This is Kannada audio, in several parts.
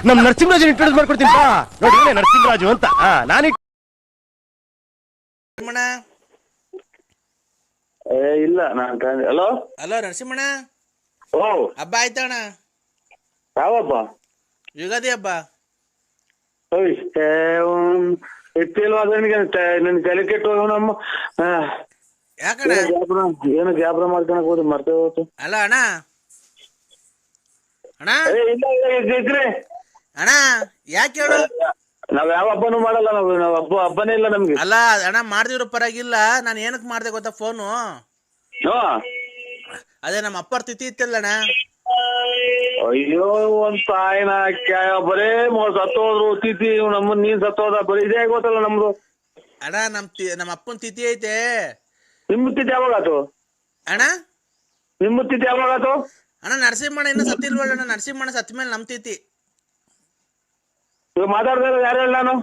ನಮ್ ನರಸಿಂಹರಾಜ್ ಇಂಟ್ರೊಡ್ಯೂಸ್ ಮಾಡ್ಕೊಡ್ತೀನಿ ಬಾ. ನೋಡಿ ನರಸಿಂಹರಾಜು ಅಂತ. ನಾನು ನರಸಿಂಹಣ್ಣ ಇಲ್ಲ ನಾನು ಹಲೋ ಹಲೋ ನರಸಿಂಹಣ್ಣ. ಓ ಹಬ್ಬ ಆಯ್ತಣ್ಣ? ಯಾವ ಹಬ್ಬ? ಯುಗಾದಿ ಹಬ್ಬ. ಎತ್ತಿಲ್ವಾ ಅದನಿಗೆ ನಿನ್ ತಲೆ ಕೆಟ್ಟು ನಮ್ಮ ಯಾಕಣ್ಣ? ಏನು ಗ್ಯಾಬ್ರ ಮಾಡ್ಕೊಳಕ್ ಹೋದ್ ಮರ್ತೇ ಹೋಗ್ತು. ಅಲ್ಲ ಅಣ್ಣ ಅಣ್ಣ ಇದ್ರಿ ಅಣ್ಣ ಯಾಕೆ ಹೇಳು? ನಾವ್ ಯಾವ ಹಬ್ಬನೂ ಮಾಡಲ್ಲ. ನಾವ್ ಹಬ್ಬನೇ ಇಲ್ಲ ನಮ್ಗೆ. ಅಲ್ಲ ಅಣ್ಣ ಮಾಡ್ದಿರೋ ಪರವಾಗಿಲ್ಲ. ನಾನು ಏನಕ್ ಮಾಡ್ದೆ ಗೊತ್ತಾ ಫೋನು? ಅದೇ ನಮ್ಮ ಅಪ್ಪರ್ ತಿಥಿ ಇತ್ತಲ್ಲಣ್ಣ. ಅಯ್ಯೋ ಒಂದ್ ತಾಯಿನ ಬರೇ ಸತ್ತೋದ್ರು ತಿಥಿ ನಮ್ಮ ನೀನ್ ಸತ್ತೋದ ಬರೀ ಇದೇ ಗೊತ್ತಲ್ಲ ನಮ್ದು. ಅಣ್ಣ ನಮ್ಮ ಅಪ್ಪನ್ ತಿಥಿ ಐತೆ. ನಿಮ್ಮ ತಿಥಿ ಯಾವಾಗಾತು ಅಣ್ಣ? ನಿಮ್ಮ ತಿಥಿ ಯಾವಾಗಾತು ಅಣ್ಣ? ನರಸಿಂಹಣ್ಣ ಇನ್ನ ಸತ್ತಿಲ್ವಲ್ಲ. ನರಸಿಂಹಣ್ಣ ಸತ್ತ ಮೇಲೆ ನಮ್ ತಿಥಿ. ಇವಾಗ ಮಾತಾಡ್ತಾ ಇರೋದು ಯಾರು ಹೇಳಿ? ನಾನು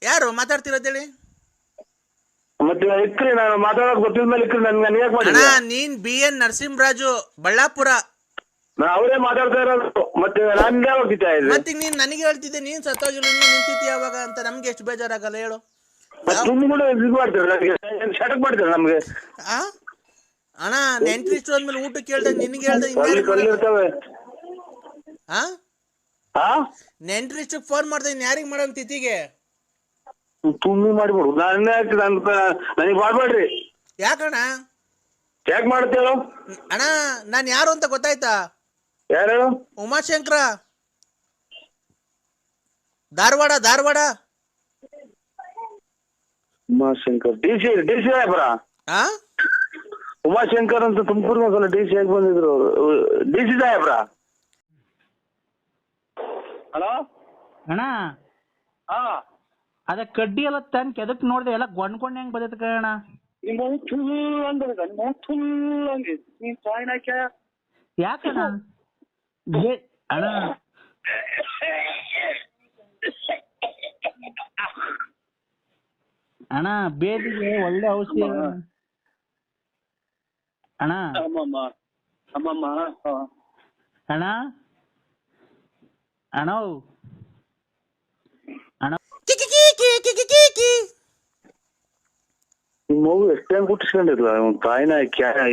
ಯಾರು ಮಾತಾಡ್ತಿರೋದೇಳಿ? ಮತ್ತೆ ಇಕ್ರಿ ನಾನು ಮಾತಾಡೋದು ಗೊತ್ತಿದ ಮೇಲೆ ಇಕ್ರಿ ನನ್ಗೆ ಯಾಕೆ ಮಾಡಿ? ಅಣ್ಣ ನೀನ್ BN ನರಸಿಂಹರಾಜು ಬಳ್ಳಾಪುರ. ಅವರೇ ಮಾತಾಡ್ತಾ ಇರೋದು. ಮತ್ತೆ ನಾನು ಯಾವಾಗ ತಿಥಿ ಆಯ್ತು? ಮತ್ತೆ ನೀನ್ ನನಗೆ ಹೇಳ್ತಿದ್ದೆ ನೀನ್ ಸತ್ತೋಗಿಲ್ಲ ಇನ್ನು ನಿನ್ ತಿಥಿ ಯಾವಾಗ ಅಂತ. ನಮ್ಗೆ ಎಷ್ಟು ಬೇಜಾರಾಗಲ್ಲ ಹೇಳು? ತುಂಬ ಕೂಡ ಇದು ಮಾಡ್ತಾರೆ ನನಗೆ ಶಟಕ್ ಮಾಡ್ತಾರೆ ನಮ್ಗೆ. ಅಣ್ಣ ನೆಂಟ್ರಿಷ್ಟು ಅಂದ್ಮೇಲೆ ಊಟ ಕೇಳ್ದೆ ನಿನ್ಗೆ ಹೇಳ್ದೆ ಕಲ್ಲಿರ್ತವೆ. ನೆಂಟ್ರಿಷ್ಟು ಫೋನ್ ಮಾಡ್ದೆ ಇನ್ ಯಾರಿಗ್ ಮಾಡೋನ್ ತಿಥಿಗೆ? ತುಂಬಿ ಮಾಡಿಬಿಡು. ನನಗೆ ಮಾಡ್ಬೇಡ್ರಿ. ಯಾಕಣ್ಣ? ಯಾಕೆ ಮಾಡ್ತೇಳು? ಅಣ್ಣ ನಾನ್ ಯಾರು ಅಂತ ಗೊತ್ತಾಯ್ತಾ? ಯಾರು? ಉಮಾಶಂಕರ, ಧಾರವಾಡ. ಧಾರವಾಡ ಉಮಾಶಂಕರ್ ಡಿ ಸಿ ಸಾಹೇಬ್ರ? ಉಮಾಶಂಕರ್ ಅಂತ ತುಮಕೂರ್ಗೆ ಒಂದ್ಸಲ ಡಿ ಸಿ ಆಗಿ ಬಂದಿದ್ರು ಅವರು. ಡಿ ಸಿ ಸಾಹೇಬ್ರ? ಹಲೋ ಅಣ್ಣ ಹಾ ಅದ ಕಡ್ಡಿ ಎಲ್ಲ ತಂದ್ ಕೆದಕ್ ನೋಡ್ದೆ ಎಲ್ಲ ಗೊಂಡ್ಕೊಂಡ್ ಹೆಂಗ್ ಬದತ್ ಕಣ? ಯಾಕಣ್ಣ? ಅಣ್ಣ ಅಣ್ಣ ಬೇದಿಗೆ ಒಳ್ಳೆ ಔಷಧಿ ಅಣ್ಣ. ಅಣ್ಣ ಅಣ್ಣ ಅಣ್ಣ ನಿಮ್ಮ ಮಗು ಎಷ್ಟು ಟೈಮ್ ಹುಟ್ಟಿಸ್ಕೊಂಡಿರ್ಲ ತಾಯಿನ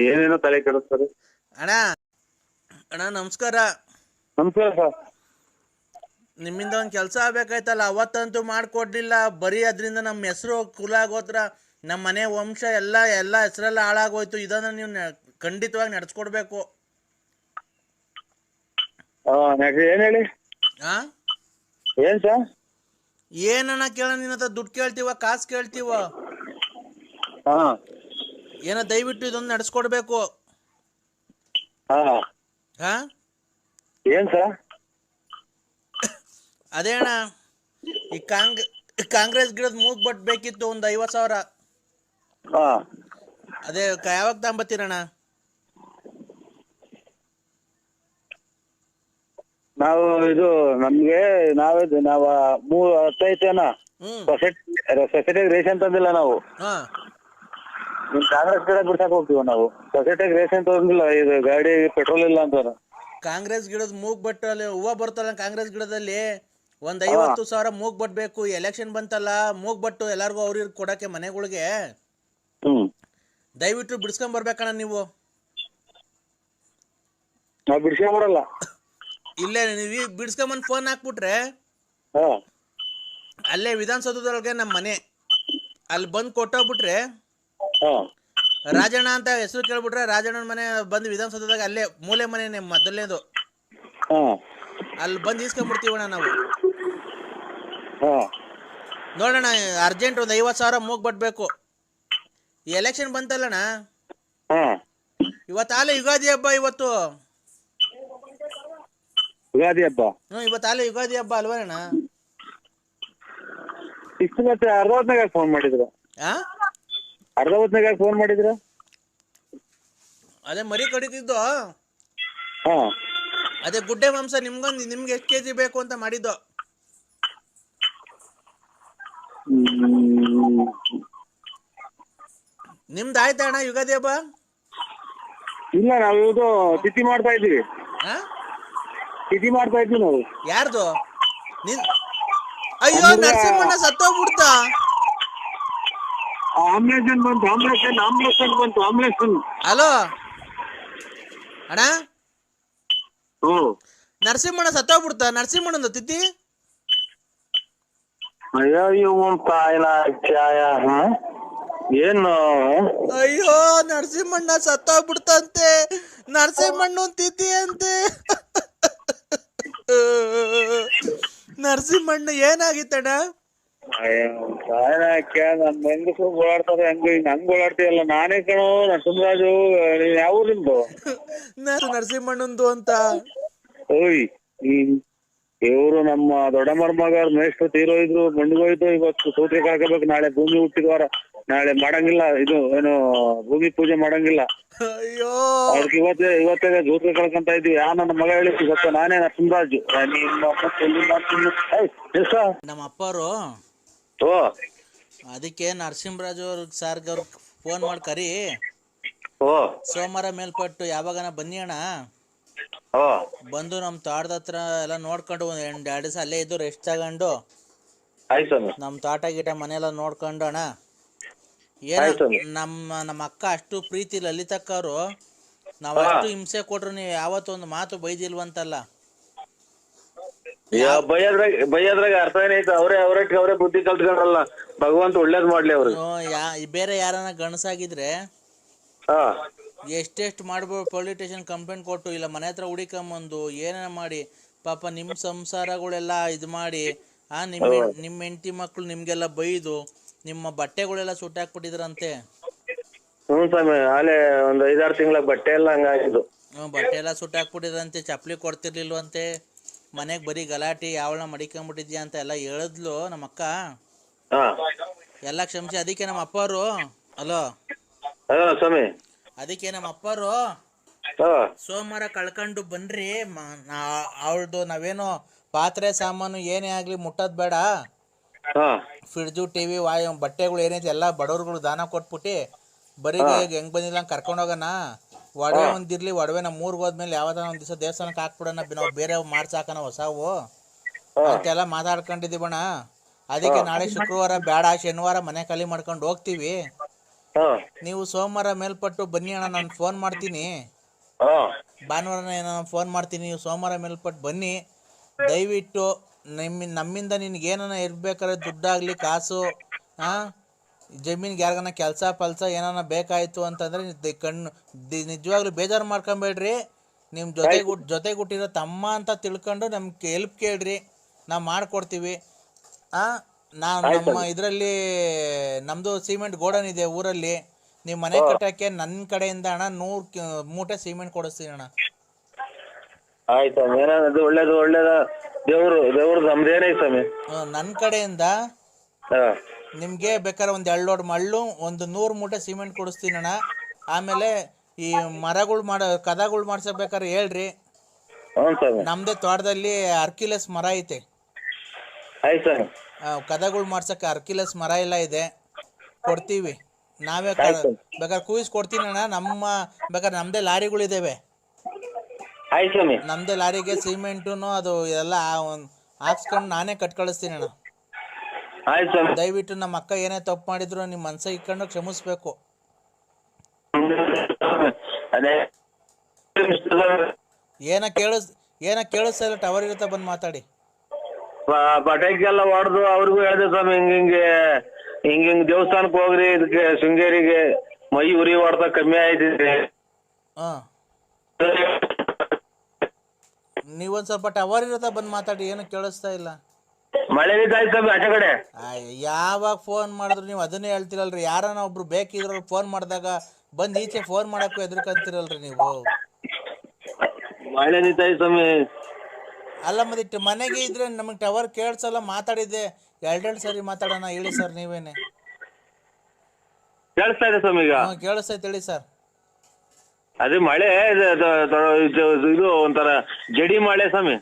ಏನೇನೋ ತಲೆ ಕೆಡಿಸ್ತಾರೆ. ಅಣ್ಣ ಅಣ್ಣ ನಮಸ್ಕಾರ. ನಮಸ್ಕಾರ ಸರ್. ನಿಮ್ಮಿಂದ ಒಂದ್ ಕೆಲ್ಸ ಆಗ್ಬೇಕಾಯ್ತಲ್ಲ. ಅವತ್ತಂತೂ ಮಾಡ್ಕೊಡ್ಲಿಲ್ಲ. ಬರೀ ಅದ್ರಿಂದ ನಮ್ಮ ಹೆಸರು ಕುಲ ಗೋತ್ರ ನಮ್ಮ ಮನೆ ವಂಶ ಎಲ್ಲ ಹೆಸರೆಲ್ಲ ಹಾಳಾಗೋಯ್ತು. ಇದನ್ನ ನೀವು ಖಂಡಿತವಾಗಿ ನಡ್ಸ್ಕೊಡ್ಬೇಕು. ಏನ್ ಹೇಳಿ? ಏನ್ ಸರ್? ಏನಣ್ಣ ಕೇಳ? ನಿನ್ನ ಹತ್ರ ದುಡ್ಡು ಕೇಳ್ತೀವ ಕಾಸು ಕೇಳ್ತೀವ? ಏನೋ ದಯವಿಟ್ಟು ಇದೊಂದು ನಡ್ಸ್ಕೊಡ್ಬೇಕು. ಏನ್ ಸರ್? ಅದೇ ಅಣ್ಣ ಈ ಕಾಂಗ್ರೆಸ್ ಗಿಡದ ಮೂಗ್ ಬಟ್ ಬೇಕಿತ್ತು ಒಂದ್ 50,000. ಅದೇ ಯಾವಾಗ ತಗೊಂಬತ್ತೀರಣ್ಣ? ನಾವು ಇದು ನಮ್ಗೆ ನಾವು 10 ಸೊಸೈಟಿಗೆ ರೇಷನ್ ತಂದಿಲ್ಲ ನಾವು. ನಿಮ್ ಕಾಂಗ್ರೆಸ್ ಗಿಡ ಬಿಡ್ಸಕ್ ಹೋಗ್ತೀವ ನಾವು. ಸೊಸೈಟಿಗೆ ರೇಷನ್ ತಂದಿಲ್ಲ. ಇದು ಗಾಡಿ ಪೆಟ್ರೋಲ್ ಇಲ್ಲ ಅಂತಾರ. ಕಾಂಗ್ರೆಸ್ ಗಿಡದ ಮೂಗ್ ಬಟ್ ಅಲ್ಲಿ ಹೂವ ಬರ್ತಲ್ಲ ಕಾಂಗ್ರೆಸ್ ಗಿಡದಲ್ಲಿ ಒಂದ್ 50,000 ಮೂಗ್ ಬಟ್ ಬೇಕು. ಎಲೆಕ್ಷನ್ ಬಂತಲ್ಲ ಮೂಗ್ ಬಟ್ಟು ಎಲ್ಲಾರ್ಗು ಅವ್ರಿಗೆ ಕೊಡಕ್ಕೆ ಮನೆಗಳಿಗೆ. ದಯವಿಟ್ಟು ಬಿಡ್ಸ್ಕೊಂಡ್ ಬರ್ಬೇಕಣ್ಣ ನೀವು. ನಾವು ಬಿಡ್ಸ್ಕೊಂಬರಲ್ಲ. ಇಲ್ಲೇ ನೀವು ಬಿಡ್ಸ್ಕೊಂಬಂದ್ ಫೋನ್ ಹಾಕ್ಬಿಟ್ರೆ ಅಲ್ಲೇ ವಿಧಾನಸೌಧದೊಳಗೆ ನಮ್ಮ ಮನೆ ಅಲ್ಲಿ ಬಂದ್ ಕೊಟ್ಟೋಗ್ಬಿಟ್ರೆ ರಾಜಣ್ಣ ಅಂತ ಹೆಸರು ಕೇಳ್ಬಿಟ್ರೆ ರಾಜಣ್ಣನ ಮನೆ ಬಂದು ವಿಧಾನಸೌಧದಾಗ ಅಲ್ಲೇ ಮೂಲೆ ಮನೆ ಮೊದಲನೇದು ಅಲ್ಲಿ ಬಂದು ಈಸ್ಕೊಂಡ್ಬಿಡ್ತೀವಣ್ಣ ನಾವು. ನೋಡೋಣ ಅರ್ಜೆಂಟ್ ಒಂದು 50,000 ಮೂಗ್ ಬಟ್ಬೇಕು. ಈ ಎಲೆಕ್ಷನ್ ಬಂತಲ್ಲಣ್ಣ ಇವತ್ತಾಲೆ ಯುಗಾದಿ ಹಬ್ಬ. ಇವತ್ತು ಯುಗಾದಿ ಹಬ್ಬ. ಇವತ್ತಾಲೆ ಯುಗಾದಿ ಹಬ್ಬ ಅಲ್ವಣ್ಣ? ಇಷ್ಟು ಮತ್ತೆ ಅರ್ಧ ಹೊತ್ನಾಗ ಫೋನ್ ಮಾಡಿದ್ರ? ಅರ್ಧ ಹೊತ್ನಾಗ ಫೋನ್ ಮಾಡಿದ್ರ? ಅದೇ ಮರಿ ಕಡಿತಿದ್ದು. ಅದೇ ಗುಡ್ಡೆ ಮಾಂಸ ನಿಮ್ಗೆ ಎಷ್ಟು ಕೆಜಿ ಬೇಕು ಅಂತ ಮಾಡಿದ್ದು. ನಿಮ್ದು ಆಯ್ತಾ ಅಣ್ಣ ಯುಗಾದಿ ಹಬ್ಬ? ಇಲ್ಲ, ನಾವು ಇದು ತಿಥಿ ಮಾಡ್ತಾ ಇದೀವಿ. ತಿಥಿ ಮಾಡ್ತಾ ಇದ್ವಿ ನಾವು. ಯಾರ್ದು ನಿನ್? ಅಯ್ಯೋ ನರಸಿಂಹಣ್ಣ ಸತ್ತೋಗ್ಬಿಡ್ತ. ಆಂಬ್ಯುಲೆನ್ಸ್ ಬಂತು. ಹಲೋ ಅಣ್ಣ, ಹ್ಮ್. ನರಸಿಂಹಣ್ಣ ಸತ್ತೋಗ್ಬಿಡ್ತ. ನರಸಿಂಹಣ್ಣಂದು ತಿಥಿ. ಅಯ್ಯೋ ಇವನ್ ತಾಯಿನ ಏನು? ಅಯ್ಯೋ ನರಸಿಂಹಣ್ಣ ಸತ್ತೋಗ್ಬಿಡ್ತಂತೆ. ನರಸಿಂಹಣ್ಣನ ತಿಥಿ ಅಂತೆ. ನರಸಿಂಹಣ್ಣ ಏನಾಗಿತ್ತಣ್ಣ? ನನ್ ಹೆಂಗಸು ಓಡಾಡ್ತಾರೆ ಹಂಗ್ ಓಡಾಡ್ತೀಯಲ್ಲ. ನಾನೇ ಕಣೋ ನರಸಿಂಹರಾಜು. ನೀನ್ ಯಾವ ಊರಿಂದು? ನರಸಿಂಹಣ್ಣಂದು ಅಂತ. ಓಯ್ ಇವ್ರು ನಮ್ಮ ದೊಡ್ಡ ಮರ್ಮಗ ಮೇಷ್ಟ್ರು ತೀರೋಯ್ರು, ಮಣ್ಗೋಯ್ತು. ಇವತ್ತು ಸೂತ್ರೆ ಕಳ್ಕೋಬೇಕು. ನಾಳೆ ಭೂಮಿ ಹುಟ್ಟಿದವಾರ. ನಾಳೆ ಮಾಡಂಗಿಲ್ಲ, ಇದು ಏನು ಭೂಮಿ ಪೂಜೆ ಮಾಡಂಗಿಲ್ಲ. ಅಯ್ಯೋ ಅವ್ರಿಗೆ ಇವತ್ತೇ ಸೂತ್ರೆ ಕಳ್ಕೊಂತ ಇದ್ವಿ. ನನ್ನ ಮಗ ಹೇಳಿ ಗೊತ್ತ, ನಾನೇ ನರಸಿಂಹರಾಜು. ನಮ್ಮ ಅಪ್ಪರು ಓ ಅದಕ್ಕೆ ನರಸಿಂಹರಾಜು ಅವ್ರಿಗೆ ಸಾರ್ಗೆ ಅವ್ರಿಗೆ ಫೋನ್ ಮಾಡಿ ಕರಿ. ಓ ಸೋಮವಾರ ಮೇಲ್ಪಟ್ಟು ಯಾವಾಗನ ಬನ್ನಿ ಅಣ್ಣ. ಓ ಬಂದು ನಮ್ಮ ತೋಟದ ಹತ್ರ ಎಲ್ಲ ನೋಡ್ಕೊಂಡು 2 ದಿವಸ ಅಲ್ಲೇ ಇದ್ದು ರೆಸ್ಟ್ ತಗೊಂಡು ಆಯ್ತು. ನಮ್ಮ ತೋಟ ಗೀಟ ಮನೆಯೆಲ್ಲ ನೋಡ್ಕೊಂಡು ಅಣ್ಣ. ಏನ ನಮ್ಮ ಅಕ್ಕ ಅಷ್ಟು ಪ್ರೀತಿ ಲಲಿತಕ್ಕ ಅವರು, ನಾವು ಅಷ್ಟು ಹಿಂಸೆ ಕೊಟ್ರು ನೀವು ಯಾವತ್ತೊಂದು ಮಾತು ಬೈದಿಲ್ವಂತಲ್ಲ. ಬೈಯದ್ರಾಗ ಅರ್ಥ ಏನೈತೆ? ಅವರೇ ಬುದ್ಧಿ ಕಲ್ತ್ಕೊಂಡ್ರಲ್ಲ. ಭಗವಂತ ಒಳ್ಳೇದ್ ಮಾಡ್ಲಿ ಅವ್ರಿಗೆ. ಬೇರೆ ಯಾರನ್ನ ಗಣಸಾಗಿದ್ರೆ ಎಷ್ಟೆಷ್ಟು ಮಾಡ್ಬೋದು. ಪೊಲೀಸ್ ಸ್ಟೇಷನ್ ಕಂಪ್ಲೇಂಟ್ ಕೊಟ್ಟು ಇಲ್ಲ ಮನೆ ಹತ್ರ ಹುಡಿಕೊಂಬಂದು ಏನೇನ ಮಾಡಿ ಪಾಪ ನಿಮ್ಮ ಸಂಸಾರಗಳೆಲ್ಲ ಇದು ಮಾಡಿ ನಿಮ್ಮ ಹೆಂಡತಿ ಮಕ್ಕಳು ನಿಮ್ಗೆಲ್ಲ ಬೈದು ನಿಮ್ಮ ಬಟ್ಟೆಗಳೆಲ್ಲ ಸುಟ್ಟಾಕ್ಬಿಟ್ಟಿದ್ರಂತೆ. ಹ್ಞೂ ಸ್ವಾಮಿ, ಆಲೆ ಒಂದ್ 5-6 ತಿಂಗಳ ಬಟ್ಟೆ ಎಲ್ಲ ಹಂಗಾಗಿದ್ದು. ಬಟ್ಟೆ ಎಲ್ಲ ಸುಟ್ಟಾಕ್ಬಿಟ್ಟಿದ್ರಂತೆ. ಚಪ್ಪಲಿ ಕೊಡ್ತಿರ್ಲಿಲ್ವಂತೆ. ಮನೆಗೆ ಬರೀ ಗಲಾಟೆ, ಯಾವಳ ಮಡಿಕೊಂಬಿಟ್ಟಿದ್ಯಾ ಅಂತ ಎಲ್ಲ ಹೇಳಿದ್ಲು ನಮ್ಮ ಅಕ್ಕ. ಎಲ್ಲ ಕ್ಷಮಿಸಿ. ಅದಕ್ಕೆ ನಮ್ಮ ಅಪ್ಪರು ಅಲೋ ಸ್ವಾಮಿ, ಅದಕ್ಕೆ ನಮ್ಮ ಅಪ್ಪರು ಸೋಮವಾರ ಕಳ್ಕೊಂಡು ಬನ್ರಿ. ಅವಳ್ದು ನಾವೇನೋ ಪಾತ್ರೆ ಸಾಮಾನು ಏನೇ ಆಗ್ಲಿ ಮುಟ್ಟೋದ್ ಬೇಡ. ಫ್ರಿಡ್ಜು ಟಿವಿ ಬಟ್ಟೆಗಳು ಏನೈತೆ ಎಲ್ಲ ಬಡವ್ರುಗಳು ದಾನ ಕೊಟ್ಬಿಟ್ಟು ಬರೀ ಹೆಂಗ್ ಬಂದಿಲ್ಲ ಕರ್ಕೊಂಡೋಗೋಣ. ಒಡವೆ ಒಂದಿರ್ಲಿ, ಒಡವೆ ನಮ್ಮ ಊರ್ಗ್ ಹೋದ್ಮೇಲೆ ಯಾವ್ದಾರ ಒಂದ್ ದಿವಸ ದೇವಸ್ಥಾನಕ್ಕೆ ಹಾಕ್ಬಿಡೋಣ, ನಾವು ಬೇರೆ ಮಾಡ್ಸಾಕನ ಹೊಸವು ಅಂತೆಲ್ಲ ಮಾತಾಡ್ಕೊಂಡಿದೀವಣ್ಣ. ಅದಕ್ಕೆ ನಾಳೆ ಶುಕ್ರವಾರ ಬೇಡ, ಶನಿವಾರ ಮನೆ ಖಾಲಿ ಮಾಡ್ಕೊಂಡು ಹೋಗ್ತೀವಿ. ನೀವು ಸೋಮವಾರ ಮೇಲ್ಪಟ್ಟು ಬನ್ನಿ ಅಣ್ಣ, ನಾನು ಫೋನ್ ಮಾಡ್ತೀನಿ. ಭಾನುವಾರ ಏನೋ ಫೋನ್ ಮಾಡ್ತೀನಿ. ನೀವು ಸೋಮವಾರ ಮೇಲ್ಪಟ್ಟು ಬನ್ನಿ. ದಯವಿಟ್ಟು ನಮ್ಮಿಂದ ನಿನ್ಗೆ ಏನಾನ ಇರ್ಬೇಕಾದ್ರೆ ದುಡ್ಡಾಗ್ಲಿ ಕಾಸು, ಜಮೀನ್ಗೆ ಯಾರಿಗಾನ ಕೆಲಸ ಪಲ್ಸ ಏನಾನ ಬೇಕಾಯ್ತು ಅಂತಂದ್ರೆ ನಿಜವಾಗ್ಲೂ ಬೇಜಾರು ಮಾಡ್ಕೊಬೇಡ್ರಿ. ನಿಮ್ಮ ಜೊತೆಗೆ ಹುಟ್ಟಿರೋ ತಮ್ಮ ಅಂತ ತಿಳ್ಕೊಂಡು ನಮ್ಗೆ ಹೆಲ್ಪ್ ಕೇಳ್ರಿ, ನಾವು ಮಾಡಿಕೊಡ್ತೀವಿ. ನಮ್ಮ ಇದರಲ್ಲಿ ನಮ್ಮದು ಸಿಮೆಂಟ್ ಗೋಡನ್ ಇದೆ ಊರಲ್ಲಿ. ನೀವು ಮನೆ ಕಟ್ಟೋಕ್ಕೆ ನನ್ನ ಕಡೆಯಿಂದ ಅಣ್ಣ 100 ಮೂಟೆ ಸಿಮೆಂಟ್ ಕೊಡಿಸ್ತೀನಿ ಅಣ್ಣ. ಆಯ್ತು, ಒಳ್ಳೇದು. ದೇವ್ರು ನಮ್ದೇನೈತೆ ಸ್ವಾಮಿ. ನನ್ನ ಕಡೆಯಿಂದ ನಿಮ್ಗೆ ಬೇಕಾದ್ರೆ ಒಂದು 2 ಲೋಡ್ ಮಳ್ಳು, ಒಂದು 100 ಮೂಟೆ ಸಿಮೆಂಟ್ ಕೊಡಿಸ್ತೀನಿ ಅಣ್ಣ. ಆಮೇಲೆ ಈ ಮರಗಳು ಕದಗಳು ಮಾಡ್ಸಬೇಕಾದ್ರೆ ಹೇಳ್ರಿ. ನಮ್ದೇ ತೋಟದಲ್ಲಿ ಅರ್ಕಿಲೆಸ್ ಮರ ಐತೆ. ಕದಗಳು ಮಾಡ್ಸಕ್ಕೆ ಅರ್ಕಿಲೆಸ್ ಮರ ಎಲ್ಲ ಇದೆ, ಕೊಡ್ತೀವಿ. ನಾವೇ ಬೇಕಾದ್ರೆ ಕೂಯಿಸ್ ಕೊಡ್ತೀನಿ ಅಣ್ಣ. ಬೇಕಾದ್ರೆ ನಮ್ದೇ ಲಾರಿಗಳಿದ್ದಾವೆ. ನಮ್ದೇ ಲಾರಿಗೆ ಸಿಮೆಂಟುನು ಅದು ಎಲ್ಲ ಹಾಕ್ಸ್ಕೊಂಡು ನಾನೇ ಕಳ್ಸ್ತೀನಿ ಅಣ್ಣ. ದಯವಿಟ್ಟು ನಮ್ಮ ಅಕ್ಕ ಏನೇ ತಪ್ಪು ಮಾಡಿದ್ರು ನಿಮ್ಮ ಮನ್ಸಿಗೆ ಇಟ್ಕೊಂಡು ಕ್ಷಮಿಸ್ಬೇಕು. ಏನ ಕೇಳಿಸ್ತಾ ಇಲ್ಲ, ಟವರ್ ಇರುತ್ತೆ, ಬಂದು ಮಾತಾಡಿ. ಪಟಾಕಿಗೆಲ್ಲ ಹೊಡೆದು ಅವ್ರಿಗೂ ಹೇಳಿದೆ ಸ್ವಾಮಿ, ಹಿಂಗಿಂಗ್ ದೇವಸ್ಥಾನಕ್ಕೆ ಹೋಗ್ರಿ, ಇದಕ್ಕೆ ಶೃಂಗೇರಿಗೆ ಮೈ ಉರಿ ಹೊಡೆದ ಕಮ್ಮಿ ಆಯ್ತಿದೆ. ನೀವೊಂದ್ ಸ್ವಲ್ಪ ಟವರ್ ಇರುತ್ತೆ, ಬಂದು ಮಾತಾಡಿ. ಏನು ಕೇಳಿಸ್ತಾ ಇಲ್ಲ. ಮಳೆ ಆಚೆ ಕಡೆ ಯಾವಾಗ ಫೋನ್ ಮಾಡಿದ್ರು ನೀವು ಅದನ್ನೇ ಹೇಳ್ತಿರಲ್ರಿ. ಯಾರನ್ನ ಒಬ್ರು ಬೇಕಿದ್ರು ಫೋನ್ ಮಾಡಿದಾಗ ಬಂದು ಈಚೆ ಫೋನ್ ಮಾಡಕ್ಕೂ ಎದುರ್ಕಂತಿರಲ್ರಿ ನೀವು. ಮಳೆ ಸ್ವಾಮಿ. ಅಲ್ಲ ಮತ್ತೆ ಮನೆಗೆ ಇದ್ರೆ ನಮಗೆ ಟವರ್ ಕೇಳಿಸಲ್ಲ. ಮಾತಾಡಿದ್ದೆ 2 ಸರಿ ಮಾತಾಡೋಣ. ಹೇಳಿ ಸರ್, ನೀವೇನೆ ಕೇಳಿಸ್ತಾ ಇದೆ ಸ್ವಾಮಿ? ಈಗ ಕೇಳಿಸ್ತೈತೆ, ಹೇಳಿ ಸರ್. ಅದೇ ಮಳೆ ಇದು ಒಂಥರ ಜಡಿ ಮಳೆ ಸ್ವಾಮಿ.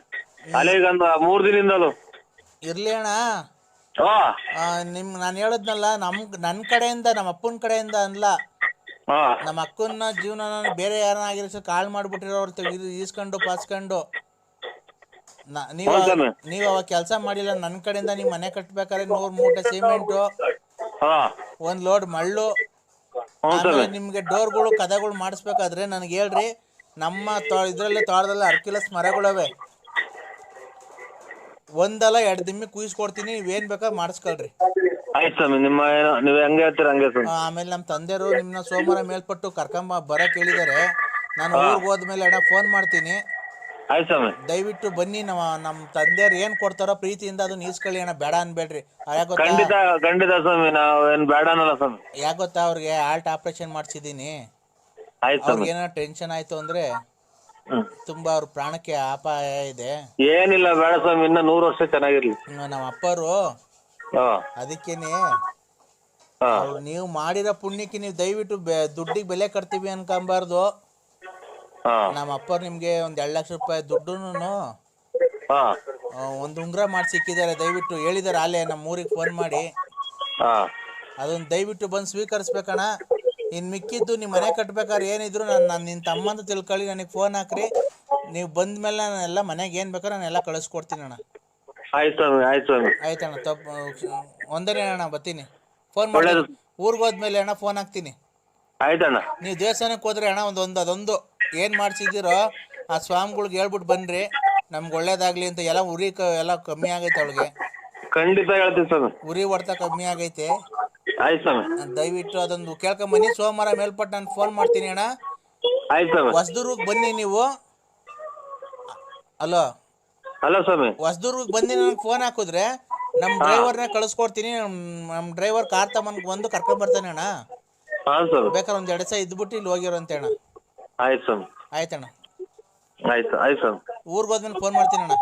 ಅಲೆಗಂದ 3 ದಿನದಿಂದಲೂ ಇರ್ಲಿ ಅಣ್ಣ. ನಾನು ಹೇಳದ್ನಲ್ಲ, ನನ್ನ ಕಡೆಯಿಂದ, ನಮ್ಮ ಅಪ್ಪನ ಕಡೆಯಿಂದ ಅಲ್ಲ. ನಮ್ಮ ಅಕ್ಕನ ಜೀವನ ಬೇರೆ ಯಾರನ್ನಾಗಿರೋ ಕಾಳು ಮಾಡ್ಬಿಟ್ಟಿರೋರು ಈಸ್ಕೊಂಡು ಪಾಸ್ಕೊಂಡು ನೀವು ಹೌದ್ ಸ್ವಾಮಿ. ನೀವು ಅವಾಗ ಕೆಲಸ ಮಾಡಿಲ್ಲ, ನನ್ನ ಕಡೆಯಿಂದ ನೀವು ಮನೆ ಕಟ್ಬೇಕಾದ್ರೆ 100 ಮೂಟೆ ಸಿಮೆಂಟು, ಹಾ 1 ಲೋಡ್ ಮಳ್ಳು, ಹೌದ್ ಆಮೇಲೆ ಸ್ವಾಮಿ. ನಿಮ್ಗೆ ಡೋರ್ಗಳು ಕದಗಳು ಮಾಡಿಸ್ಬೇಕಾದ್ರೆ ನನಗೆ ಹೇಳ್ರಿ. ನಮ್ಮ ಇದ್ರಲ್ಲಿ ತೋಟದಲ್ಲಿ ಅರ್ಕಿಲಸ್ ಮರಗಳವೆ, ಒಂದಲ್ಲ 2 ದಿಮ್ಮಿ ಕುಯಿಸ್ಕೊಡ್ತೀನಿ, ನೀವೇನ್ ಬೇಕಾದ್ರೆ ಮಾಡಿಸ್ಕೊಳ್ರಿ. ಆಯ್ತು ಸ್ವಾಮಿ, ನಿಮ್ಮ ನೀವು ಹೆಂಗೆ ಹೇಳ್ತೀರ ಹಂಗೆ ಸ್ವಾಮಿ. ಆಮೇಲೆ ನಮ್ಮ ತಂದೆಯವರು ನಿಮ್ಮನ್ನ ಸೋಮವಾರ ಮೇಲ್ಪಟ್ಟು ಬರಕ್ ಹೇಳಿದ್ದಾರೆ. ನಾನು ಊರಿಗೆ ಹೋದ್ಮೇಲೆ ಅಣ್ಣ ಫೋನ್ ಮಾಡ್ತೀನಿ, ಆಯ್ತು ಸ್ವಾಮಿ. ದಯವಿಟ್ಟು ಬನ್ನಿ. ನಮ್ಮ ತಂದೆಯವ್ರು ಏನ್ ಕೊಡ್ತಾರೋ ಪ್ರೀತಿಯಿಂದ ಅದನ್ನ ಈಸ್ಕೊಳ್ಳಿ ಅಣ್ಣ, ಬೇಡ ಅನ್ಬೇಡ್ರಿ. ಖಂಡಿತ ಖಂಡಿತ ಸ್ವಾಮಿ, ನಾವು ಏನ್ ಬೇಡ ಅನ್ನಲ್ಲ ಸ್ವಾಮಿ. ಯಾಕೆ ಗೊತ್ತಾ, ಅವ್ರಿಗೆ ಹಾರ್ಟ್ ಆಪರೇಷನ್ ಮಾಡಿಸಿದ್ದೀನಿ. ಆಯ್ತು ಸ್ವಾಮಿ. ಅವ್ರಿಗೆ ಏನೋ ಟೆನ್ಷನ್ ಆಯ್ತು ಅಂದ್ರೆ ತುಂಬಾ ಅವ್ರ ಪ್ರಾಣಕ್ಕೆ ಅಪಾಯ ಇದೆ. ಏನಿಲ್ಲ, ಬೇಡ ಸ್ವಾಮಿ, ಇನ್ನ 100 ವರ್ಷ ಚೆನ್ನಾಗಿರ್ಲಿ. ನಮ್ಮ ಅಪ್ಪರು ಹಾ ಅದಕ್ಕೇನೆ ಹಾ ನೀವು ಮಾಡಿರೋ ಪುಣ್ಯಕ್ಕೆ ನೀವು ದಯವಿಟ್ಟು ದುಡ್ಡಿಗೆ ಬೆಲೆ ಕಟ್ತೀವಿ ಅನ್ಕೊಂಬಾರ್ದು. ಹಾ ನಮ್ಮ ಅಪ್ಪರು ನಿಮ್ಗೆ 1 2 ಲಕ್ಷ ರೂಪಾಯಿ ದುಡ್ಡುನು ಹಾ ಒಂದು ಉಂಗುರ ಮಾಡಿ ಸಿಕ್ಕಿದ್ದಾರೆ. ದಯವಿಟ್ಟು ಹೇಳಿದಾರೆ ಅಲ್ಲೇ ನಮ್ಮ ಊರಿಗೆ ಫೋನ್ ಮಾಡಿ, ಹಾ ಅದನ್ನ ದಯವಿಟ್ಟು ಬಂದು ಸ್ವೀಕರಿಸ್ಬೇಕಣ್ಣ. ಇನ್ನು ಮಿಕ್ಕಿದ್ದು ನಿಮ್ಮ ಮನೆ ಕಟ್ಬೇಕಾದ್ರೆ ಏನಿದ್ರು ನಾನು ನಿನ್ನ ತಮ್ಮ ಅಂತ ತಿಳ್ಕೊಳ್ಳಿ, ನನಗೆ ಫೋನ್ ಹಾಕ್ರಿ. ನೀವು ಬಂದ್ಮೇಲೆ ನಾನೆಲ್ಲ ಮನೆಗೆ ಏನು ಬೇಕಾದ್ರೆ ನಾನೆಲ್ಲ ಕಳಿಸ್ಕೊಡ್ತೀನಿ ಅಣ್ಣ. ಆಯ್ತು ಸ್ವಾಮಿ, ಆಯ್ತು ಸ್ವಾಮಿ. ಆಯ್ತಣ್ಣ, ಒಂದನೇ ಅಣ್ಣ ಬರ್ತೀನಿ. ಫೋನ್ ಮಾಡಿ ಊರಿಗೆ ಹೋದ್ಮೇಲೆ ಅಣ್ಣ ಫೋನ್ ಹಾಕ್ತೀನಿ. ಆಯ್ತಣ್ಣ. ನೀವು ದೇವಸ್ಥಾನಕ್ಕೆ ಹೋದ್ರೆ ಅಣ್ಣ ಅದೊಂದು ಏನು ಮಾಡಿಸಿದ್ದೀರೋ ಆ ಸ್ವಾಮಿಗಳ್ಗೆ ಹೇಳ್ಬಿಟ್ಟು ಬನ್ನಿರಿ, ನಮ್ಗೆ ಒಳ್ಳೇದಾಗ್ಲಿ ಅಂತ. ಎಲ್ಲ ಉರಿ ಎಲ್ಲ ಕಮ್ಮಿ ಆಗೈತೆ ಅವಳಿಗೆ, ಖಂಡಿತ ಹೇಳ್ತೀನಿ ಸ್ವಾಮಿ. ಉರಿ ಹೊಡ್ತ ಕಮ್ಮಿ ಆಗೈತೆ. ಆಯ್ತು ಸ್ವಾಮಿ. ದಯವಿಟ್ಟು ಅದೊಂದು ಕೇಳ್ಕೊಂಬನ್ನಿ. ಸೋಮವಾರ ಮೇಲ್ಪಟ್ಟು ನಾನು ಫೋನ್ ಮಾಡ್ತೀನಿ ಅಣ್ಣ. ಆಯ್ತು ಸ್ವಾಮಿ. ಹೊಸದುರ್ಗಕ್ಕೆ ಬನ್ನಿ ನೀವು. ಹಲೋ ಸ್ವಾಮಿ, ಹೊಸದುರ್ಗಕ್ಕೆ ಬಂದು ನನಗೆ ಫೋನ್ ಹಾಕಿದ್ರೆ ನಮ್ಮ ಡ್ರೈವರ್ನ ಕಳಿಸ್ಕೊಡ್ತೀನಿ. ನಮ್ಮ ಡ್ರೈವರ್ ಕಾರ್ ತಗೊಂಡು ಬಂದು ಕರ್ಕೊಂಡ್ ಬರ್ತಾನೆ ಅಣ್ಣ. ಹಾಂ ಸ್ವಾಮಿ. ಬೇಕಾದ್ರೆ 1 2 ದಿವಸ ಇದ್ಬಿಟ್ಟು ಇಲ್ಲಿ ಹೋಗಿರೋಂತೆ ಅಣ್ಣ. ಆಯ್ತು ಸ್ವಾಮಿ. ಆಯ್ತಣ್ಣ, ಆಯ್ತು ಆಯ್ತು ಸ್ವಾಮಿ. ಊರಿಗೆ ಹೋದ್ಮೇಲೆ ಫೋನ್ ಮಾಡ್ತೀನಿ ಅಣ್ಣ.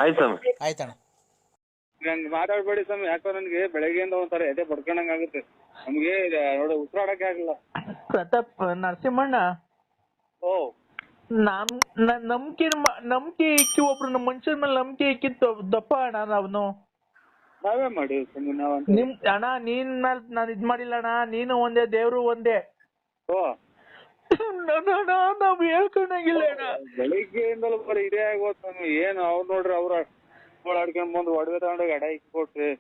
ಆಯ್ತು ಸ್ವಾಮಿ. ಆಯ್ತಣ್ಣ. ನಂಗೆ ಮಾತಾಡ್ಬೇಡಿ ಸ್ವಾಮಿ, ಯಾಕೋ ನನಗೆ ಬೆಳಗ್ಗೆಯಿಂದ ಒಂಥರ ಎದೆ ಬಡ್ಕೊಂಡಂಗೆ ಆಗುತ್ತೆ. ನಮಗೆ ನೋಡಿ ಉಸಿರಾಡಕ್ಕೆ ಆಗಲ್ಲ. ಪ್ರತಾಪ್ ನರಸಿಂಹಣ್ಣ, ಓ ನಂಬಿಕೆ ಇಕ್ಕಿ ಒಬ್ರು ನಮ್ಮ ಮನುಷ್ಯರ ಮೇಲೆ ನಂಬಿಕೆ ಇಕ್ಕಿತ್ತು ದಪ್ಪ ಅಣ್ಣ. ನಾವೇ ಮಾಡಿ ಸ್ವಾಮಿ, ನಾವಂತ ನಿಮ್ ಅಣ್ಣ ನೀನ್ ಮೇಲೆ ನಾನು ಇದ್ ಮಾಡಿಲ್ಲ ಅಣ್ಣ. ನೀನು ಒಂದೇ, ದೇವ್ರು ಒಂದೇ. ಓ ನಾವ್ ಹೇಳ್ಕೊಂಡಂಗಿಲ್ಲ ಅಣ್ಣ. ಬೆಳಿಗ್ಗೆಯಿಂದಲೂ ಬರೀ ಇದೇ ಆಗೋದು ಸ್ವಾಮಿ. ಏನು ಅವ್ರು ನೋಡ್ರಿ, ಅವ್ರ ಓಡಾಡ್ಕೊಂಡ್ ಬಂದು ಒಡವೆ ತಗೊಂಡೋಗಿ ಅಡ ಇಕ್ಕಿ ಕೊಟ್ರಿ.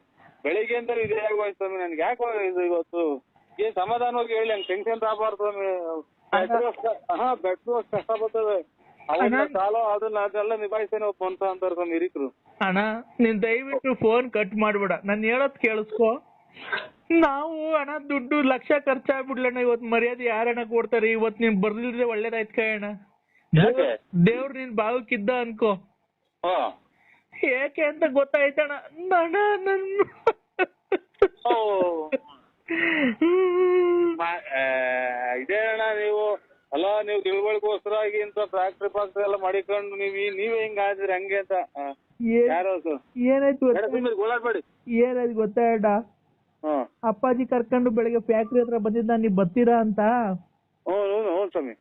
ಬೆಳಿಗ್ಗೆಯಿಂದಲೂ ಇದೇ ಆಗೋಯ್ತು ಸ್ವಾಮಿ. ನನ್ಗೆ ಯಾಕೋ ಇದು ಇವತ್ತು ಏನ್ ಸಮಾಧಾನವಾಗಿ ಹೇಳಿ, ಹಂಗೆ ಟೆನ್ಷನ್ ತಗಬಾರ್ದು ಸ್ವಾಮಿ. ಬೆಟ್ಟು ಕಷ್ಟ ಬರ್ತದೆ. ಅವನ್ನ ಸಾಲ ಅದೆಲ್ಲ ನಿಭಾಯಿಸ್ತೇನೆ ಅಂತ ಅಂತಾರೆ ಸ್ವಾಮಿ ಹಿರಿಕರು. ಅಣ್ಣ ನೀನ್ ದಯವಿಟ್ಟು ಫೋನ್ ಕಟ್ ಮಾಡ್ಬೇಡ, ನಾನು ಹೇಳೋದ್ ಕೇಳಿಸ್ಕೊ. ನಾವು ಅಣ್ಣ ದುಡ್ಡು ಲಕ್ಷ ಖರ್ಚಾಗ್ಬಿಡ್ಲಣ್ಣ. ಇವತ್ತು ಮರ್ಯಾದೆ ಯಾರಣ್ಣ ಕೊಡ್ತಾರೆ? ಇವತ್ತು ನೀನ್ ಬರ್ದಿಲ್ದೆ ಒಳ್ಳೇದಾಯ್ತು ಕಣ. ದೇವ್ರು ನೀನ್ ಭಾಗಕ್ಕಿದ್ದ ಅನ್ಕೋ. ಏಕೆ ಅಂತ ಗೊತ್ತಾಯ್ತಣ್ಣ. ಇದೇ ಅಣ್ಣ ನೀವು ಅಲ್ಲ, ನೀವು ತಿಳುವಳಿಕೋಸ್ಕರಾಗಿ ಇಂತ ಫ್ಯಾಕ್ಟ್ರಿ ಎಲ್ಲ ಮಾಡಿಕೊಂಡು ನೀವೇ ಹಿಂಗ ಆದ್ರಿ ಹಂಗೆ ಅಂತ ಯಾರೋ ಏನಾಯ್ತು ಗೋಳಾಡ್ಬೇಡಿ. ಏನಾಯ್ತು ಗೊತ್ತಾಯ್ತ? ಅಪ್ಪಾಜಿ ಕರ್ಕೊಂಡು ಬೆಳಗ್ಗೆ ಫ್ಯಾಕ್ಟ್ರಿ ಹತ್ರ ಬಂದಿದ್ದ, ನೀವ್ ಬರ್ತೀರಾ ಅಂತ. ಸ್ವಾಮಿ,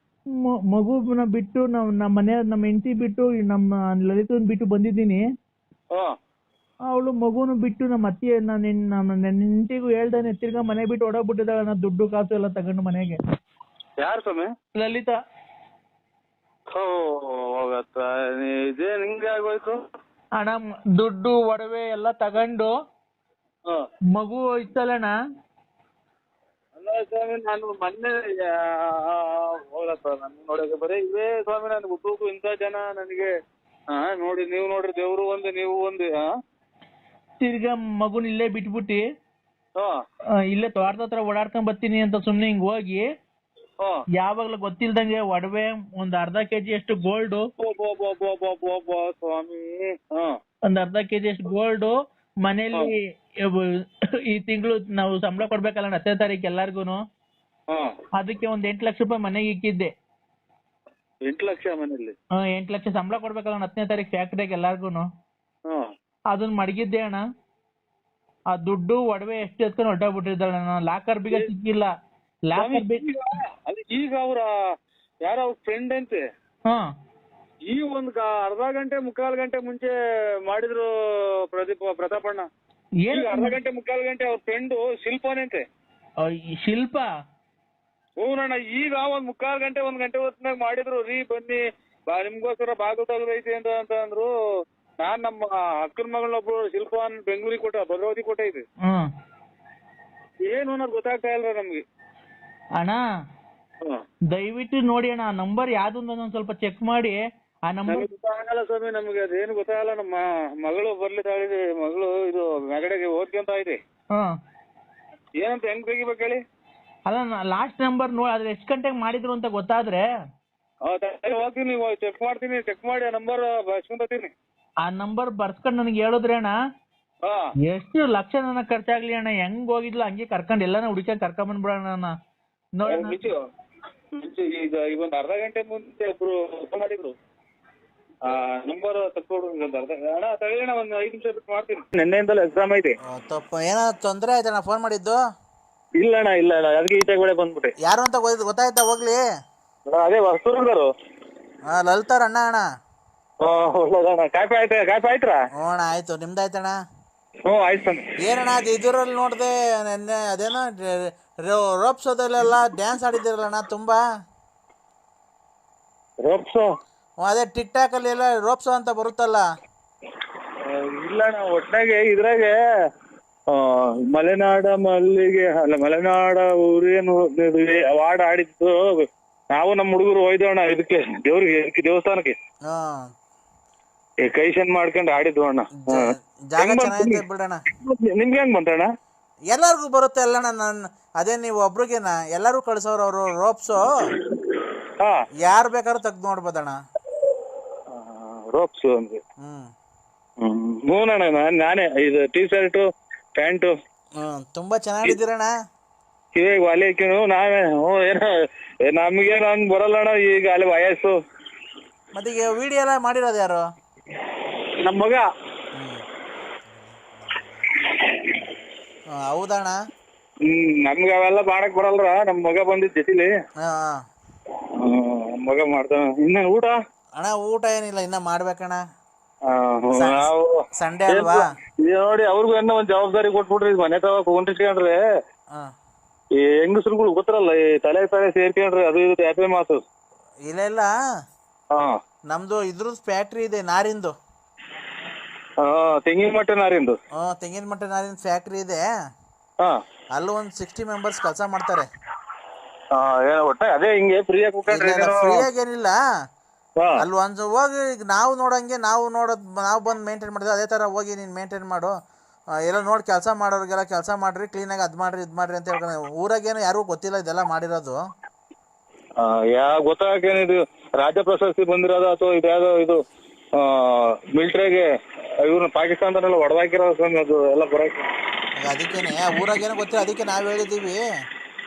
ಮಗುನ ಬಿಟ್ಟು ನಮ್ಮ ಮನೆ ನಮ್ಮ ಹೆಂಡತಿ ಬಿಟ್ಟು ನಮ್ಮ ಲಲಿತನ್ ಬಿಟ್ಟು ಬಂದಿದ್ದೀನಿ. ಅವಳು ಮಗುನು ಬಿಟ್ಟು ನಮ್ಮ ಅತ್ತೆ ನನ್ನ ಹೆಂಡತಿಗೂ ಹೇಳ್ದಾನೆ ತಿರ್ಗಾ ಮನೆ ಬಿಟ್ಟು ಹೊಡೋಗ್ಬಿಟ್ಟಿದ್ದಾಳ. ದುಡ್ಡು ಕಾಸು ಎಲ್ಲ ತಗೊಂಡು ಮನೆಗೆ. ಯಾರು ಸ್ವಾಮಿ? ಲಲಿತಾ. ಇದೇ ನಿಂಗೆ ಆಗೋಯ್ತು ಅಣ್ಣ. ದುಡ್ಡು ಒಡವೆ ಎಲ್ಲ ತಗೊಂಡು ಮಗು ಇತ್ತಲ್ಲಣ್ಣ. ಅಲ್ಲ ಸ್ವಾಮಿ, ನಾನು ಮೊನ್ನೆ ಹೋಗಪ್ಪ ನನ್ ನೋಡಕ್ಕೆ ಬರೀ ಇವೇ ಸ್ವಾಮಿ. ನನ್ಗೆ ಹುಟ್ಟುಕು ಇಂಥ ಜನ ನನಗೆ ನೋಡಿ. ನೀವು ನೋಡ್ರಿ, ದೇವ್ರು ಒಂದು ನೀವು ಒಂದು. ತಿರ್ಗಾ ಮಗುನ ಇಲ್ಲೇ ಬಿಟ್ಬಿಟ್ಟಿ ಇಲ್ಲೇ ತೋಟದ ಹತ್ರ ಓಡಾಡ್ಕೊಂಡ್ ಬರ್ತೀನಿ ಅಂತ ಸುಮ್ನೆ ಹಿಂಗ್ ಹೋಗಿ ಯಾವಾಗ್ಲೂ ಗೊತ್ತಿಲ್ದಂಗೆ ಒಡವೆ 1 ಅರ್ಧ kg ಅಷ್ಟು ಗೋಲ್ಡ್, ಸ್ವಾಮಿ 1 ಅರ್ಧ kg ಅಷ್ಟು ಗೋಲ್ಡ್ ಮನೇಲಿ ಈ ತಿಂಗಳು ನಾವು ಸಂಬಳ ಕೊಡ್ಬೇಕಲ್ಲ 10ನೇ ತಾರೀಕು ಎಲ್ಲಾರ್ಗುನು. ಅದಕ್ಕೆ 8 ಲಕ್ಷ ರೂಪಾಯಿ ಮನೆಗೆ ಇಕ್ಕಿದ್ದೆ. 8 ಲಕ್ಷ ಮನೇಲಿ? 8 ಲಕ್ಷ ಸಂಬಳ ಕೊಡ್ಬೇಕಲ್ಲ 10ನೇ ತಾರೀಕು ಫ್ಯಾಕ್ಟ್ರಿಗೆ ಎಲ್ಲಾರ್ಗುನು. ಅದನ್ನ ಮಡಗಿದ್ದೆ ಅಣ್ಣ. ಆ ದುಡ್ಡು ಒಡವೆ ಎಷ್ಟು ಎತ್ಕೊಂಡು ಹೊರಟೋಗ್ಬಿಟ್ಟಿದ್ದಾಳೆ. ಲಾಕರ್ ಬೀಗ ಸಿಕ್ಕಿಲ್ಲ. ಲಾಕರ್ ಈಗ ಅವ್ರ ಯಾರ ಫ್ರೆಂಡ್ ಅಂತೆ ಈ ಒಂದ್ ಅರ್ಧ ಗಂಟೆ 3/4 ಗಂಟೆ ಮುಂಚೆ ಮಾಡಿದ್ರು ಪ್ರತಾಪಣ್ಣ. ಅರ್ಧ ಗಂಟೆ 3/4 ಗಂಟೆ ಅವ್ರ ಫ್ರೆಂಡು ಶಿಲ್ಪಾನಂತೆ. ಶಿಲ್ಪ? ಹೂನಣ್ಣ. ಈಗ ಒಂದ್ 3/4 ಗಂಟೆ 1 ಗಂಟೆ ಹೊತ್ತಿನಾಗ ಮಾಡಿದ್ರು. ರೀ ಬನ್ನಿ ನಿಮ್ಗೋಸ್ಕರ ಬಾಗಿಲು ತೆಗೆದೈತಿ ಅಂತ ಅಂದ್ರು. ನಾನ್ ನಮ್ಮ ಅಕ್ಕನ ಮಗಳನ್ನೊಬ್ರು ಶಿಲ್ಪಾನ್ ಬೆಂಗಳೂರಿಗೆ ಕೊಟ್ಟ ಭದ್ರಾವತಿ ಕೊಟ್ಟ ಇದೆ. ಹ್ಮ್ ಏನು ಅನ್ನೋದು ಗೊತ್ತಾಗ್ತಾ ಇಲ್ಲ ನಮ್ಗೆ. ಅಣ್ಣ ಹ್ಮ್. ದಯವಿಟ್ಟು ನೋಡಿ ಅಣ್ಣ, ಆ ನಂಬರ್ ಯಾವ್ದು ಅಂತ ಒಂದ್ ಸ್ವಲ್ಪ ಚೆಕ್ ಮಾಡಿ. ಆ ನಂಬರ್ ನಮ್ಗೆ ಗೊತ್ತಾಗಲ್ಲ ಸ್ವಾಮಿ, ನಮ್ಗೆ ಅದೇನು ಗೊತ್ತಾಗಲ್ಲ. ನಮ್ಮ ಮಗಳು ಬರ್ಲಿದ್ದಾಳಿದೆ, ಮಗಳು ಇದು ಮೆಗಡೆಗೆ ಓದ್ಕೊಂತ ಇದೆ. ಏನಂತ ಹೆಂಗ್ ತೆಗಿಬೇಕು ಹೇಳಿ? ಅಲ್ಲ ಲಾಸ್ಟ್ ನಂಬರ್ ನೋಡಿ, ಅದ್ರ ಎಷ್ಟು ಗಂಟೆಗೆ ಮಾಡಿದ್ರು ಅಂತ ಗೊತ್ತಾದ್ರೆ ಹೋಗ್ತೀನಿ, ಚೆಕ್ ಮಾಡ್ತೀನಿ, ಚೆಕ್ ಮಾಡಿ ಆ ನಂಬರ್ ಬರ್ಸ್ಕೊಂತೀನಿ. ಆ ನಂಬರ್ ಬರ್ಸ್ಕೊಂಡ್ ನನಗೆ ಹೇಳಿದ್ರೆ ಅಣ್ಣ, ಹಾ ಎಷ್ಟು ಲಕ್ಷ ನನಗೆ ಖರ್ಚಾಗ್ಲಿ ಅಣ್ಣ, ಹೆಂಗ್ ಹೋಗಿದ್ಲು ಹಂಗೆ ಕರ್ಕೊಂಡ್ ಎಲ್ಲಾನ ಹುಡುಕ ಕರ್ಕೊಂಡ್ ಬಂದ್ಬಿಡೋಣ ಅಣ್ಣ. ನೋಡಿ ಈಗ ಒಂದು ಅರ್ಧ ಗಂಟೆ ಮುಂಚೆ ಒಬ್ರು ಫೋನ್ ಮಾಡಿದ್ರು, ನಂಬರ್ ತಕ್ಕೊಡು ಅಣ್ಣ, ತಗೊಳ್ಳೋಣ, ಒಂದು 5 ನಿಮಿಷ ಬಿಟ್ಟು ಮಾಡ್ತೀನಿ. ನಿನ್ನೆಯಿಂದಲೂ ಎಕ್ಸಾಮ್ ಐತೆ. ಏನೋ ತೊಂದರೆ ಆಯ್ತಣ್ಣ ಫೋನ್ ಮಾಡಿದ್ದು? ಇಲ್ಲ ಅಣ್ಣ, ಇಲ್ಲ ಅಣ್ಣ, ಅದಕ್ಕೆ ಈಚೆ ಕಡೆ ಬಂದ್ಬಿಟ್ಟೆ. ಯಾರು ಅಂತ ಗೊತ್ತಾಯ್ತಾ? ಹೋಗ್ಲಿ. ಅದೇ ಹೊಸೂರ್ಗಾರು. ಲಲಿತಾರ ಅಣ್ಣ. ಅಣ್ಣ ಒಳ್ಳೇದಣ್ಣ. ಕಾಫಿ ಆಯ್ತಾ? ಕಾಫಿ ಆಯ್ತಾ? ಹ್ಞೂ ಅಣ್ಣ ಆಯ್ತು, ನಿಮ್ದಾಯ್ತಣ್ಣ? ಹ್ಞೂ ಆಯ್ತು. ಏನಣ್ಣ ಅದು ಇದ್ರಲ್ಲಿ ನೋಡಿದೆ ನೆನ್ನೆ, ಅದೇನೋ ರೋಪ್ಸೋದಲ್ಲೆಲ್ಲ ಡ್ಯಾನ್ಸ್ ಆಡಿದಿರಲ್ಲಣ್ಣ ತುಂಬಾ. ರೋಪ್ಸೋ? ಅದೇ ಟಿಕ್ ಟಾಕ್ ಅಲ್ಲಿ ಎಲ್ಲ ರೋಪ್ಸೋ ಅಂತ ಬರುತ್ತಲ್ಲ. ಇಲ್ಲ ಅಣ್ಣ, ಒಟ್ನಾಗೆ ಇದ್ರಾಗೆ ಮಲೆನಾಡ ಮಲ್ಲಿಗೆ ಅಲ್ಲ, ಮಲೆನಾಡ ಊರೇನು ವಾರ್ಡ್ ಆಡಿದ್ದು. ನಾವು ನಮ್ಮ ಹುಡುಗರು ಹೋಯ್ದೋಣ ಇದಕ್ಕೆ ದೇವ್ರಿಗೆ, ದೇವಸ್ಥಾನಕ್ಕೆ ಕೈಶನ್ ಮಾಡ್ಕೊಂಡು ಆಡಿದ್ವು ಅಣ್ಣ. ಜಾಗ ಚೆನ್ನಾಗಿದೆ ಬಿಡೋಣ. ನಿಮ್ಗೆ ಹೆಂಗ್ ಬಂತಣ್ಣ? ಎಲ್ಲರಿಗೂ ಬರುತ್ತೆ ಅಲ್ಲಣ್ಣ. ನಾನು ಅದೇ ನೀವು ಒಬ್ರಿಗೇನ ಎಲ್ಲರೂ ಕಳ್ಸೋರು ಅವರು ರೋಪ್ಸು. ಯಾರು ಬೇಕಾದ್ರೂ ತೆಗ್ದು ನೋಡ್ಬೋದಣ್ಣ ರೋಪ್ಸು ಅಂದ್ರೆ. ಹ್ಞೂನಣ್ಣ, ನಾನೇ ಇದು ಟೀ ಶರ್ಟು ಪ್ಯಾಂಟು ತುಂಬಾ ಚೆನ್ನಾಗಿದ್ದೀರಣ್ಣ. ಕಿವಿಗೆ ವಾಲೆ ಹಾಕಿನು ನಾವೇ. ಏನೋ ನಮ್ಗೇನು ಹಂಗ್ ಬರಲ್ಲಣ್ಣ, ಈಗ ಅಲ್ಲಿ ವಯಸ್ಸು. ಮತ್ತೆ ಈಗ ವಿಡಿಯೋ ಎಲ್ಲ ಮಾಡಿರೋದು ಯಾರು? ನಮ್ಮ ಮಗ. ಹೌದಣ್ಣ. ನಮ್ಗೆ ಅವೆಲ್ಲ ಮಾಡಕ್ ಬರಲ್ರ, ನಮ್ ಮಗ ಬಂದಿದ್ ಜೊತೆಲಿ. ಮಗ ಮಾಡ್ತಾನ. ಇನ್ನೇನು ಊಟ? ಅಣ್ಣ ಊಟ ಏನಿಲ್ಲ, ಇನ್ನ ಮಾಡ್ಬೇಕಣ್ಣ. ನಾವು ಸಂಡೇ ಅಲ್ವಾ? ನೋಡಿ, ಅವ್ರಿಗೂ ಏನೋ ಒಂದ್ ಜವಾಬ್ದಾರಿ ಕೊಟ್ಬಿಟ್ರಿ. ಮನೆ ತಗ ಕುಂಟಿಸ್ಕೊಂಡ್ರೆ ಈ ಹೆಂಗಸ್ರುಗಳು ಗೊತ್ತರಲ್ಲ, ಈ ತಲೆ ಸೇರ್ಕೊಂಡ್ರೆ ಅದು ಇದು ಯಾತ್ರೆ ಮಾತು. ಇಲ್ಲ ಇಲ್ಲ, ನಮ್ದು ಇದ್ರದ್ದು ಫ್ಯಾಕ್ಟ್ರಿ ಇದೆ, ನಾರಿಂದು. ತೆಂಗಿನ ಮಟ್ಟೆ ನಾರಿಂದು. ತೆಂಗಿನ ಮಟ್ಟೆ ನಾರಿಂದು ಫ್ಯಾಕ್ಟ್ರಿ ಇದೆ. ಅಲ್ಲೂ ಒಂದು 60 ಮೆಂಬರ್ಸ್ ಕೆಲಸ ಮಾಡ್ತಾರೆ. ಒಟ್ಟೆ ಅದೇ ಹಿಂಗೆ ಫ್ರೀಯಾಗಿ ಫ್ರೀಯಾಗಿ ಏನಿಲ್ಲ. ಅಲ್ಲಿ ಒಂದು ಹೋಗಿ ನಾವು ನೋಡಂಗೆ ನಾವು ಬಂದು ಮೇಂಟೈನ್ ಮಾಡಿದ್ವಿ. ಅದೇ ಥರ ಹೋಗಿ ನೀನು ಮೇಂಟೈನ್ ಮಾಡು, ಎಲ್ಲ ನೋಡಿ ಕೆಲಸ ಮಾಡೋರಿಗೆಲ್ಲ ಕೆಲಸ ಮಾಡ್ರಿ, ಕ್ಲೀನಾಗಿ ಅದು ಮಾಡ್ರಿ ಇದು ಮಾಡ್ರಿ ಅಂತ ಹೇಳ್ಕೊಂಡು. ಊರಾಗೇನು ಯಾರಿಗೂ ಗೊತ್ತಿಲ್ಲ ಇದೆಲ್ಲ ಮಾಡಿರೋದು. ಗೊತ್ತಾಗೇನಿದು ರಾಜ್ಯ ಪ್ರಶಸ್ತಿ ಬಂದಿರೋದು ಅಥವಾ ಇದ್ಯಾವುದೋ ಇದು ಮಿಲಿಟರಿಗೆ ಇವ್ರನ್ನ ಪಾಕಿಸ್ತಾನದಲ್ಲೆಲ್ಲ ಹೊಡೆದಾಕಿರೋದು ಅದು ಎಲ್ಲ ಬರೋಕೆ. ಅದಕ್ಕೇನೆ ಊರಾಗೇನೋ ಗೊತ್ತಿಲ್ಲ, ಅದಕ್ಕೆ ನಾವು ಹೇಳಿದ್ದೀವಿ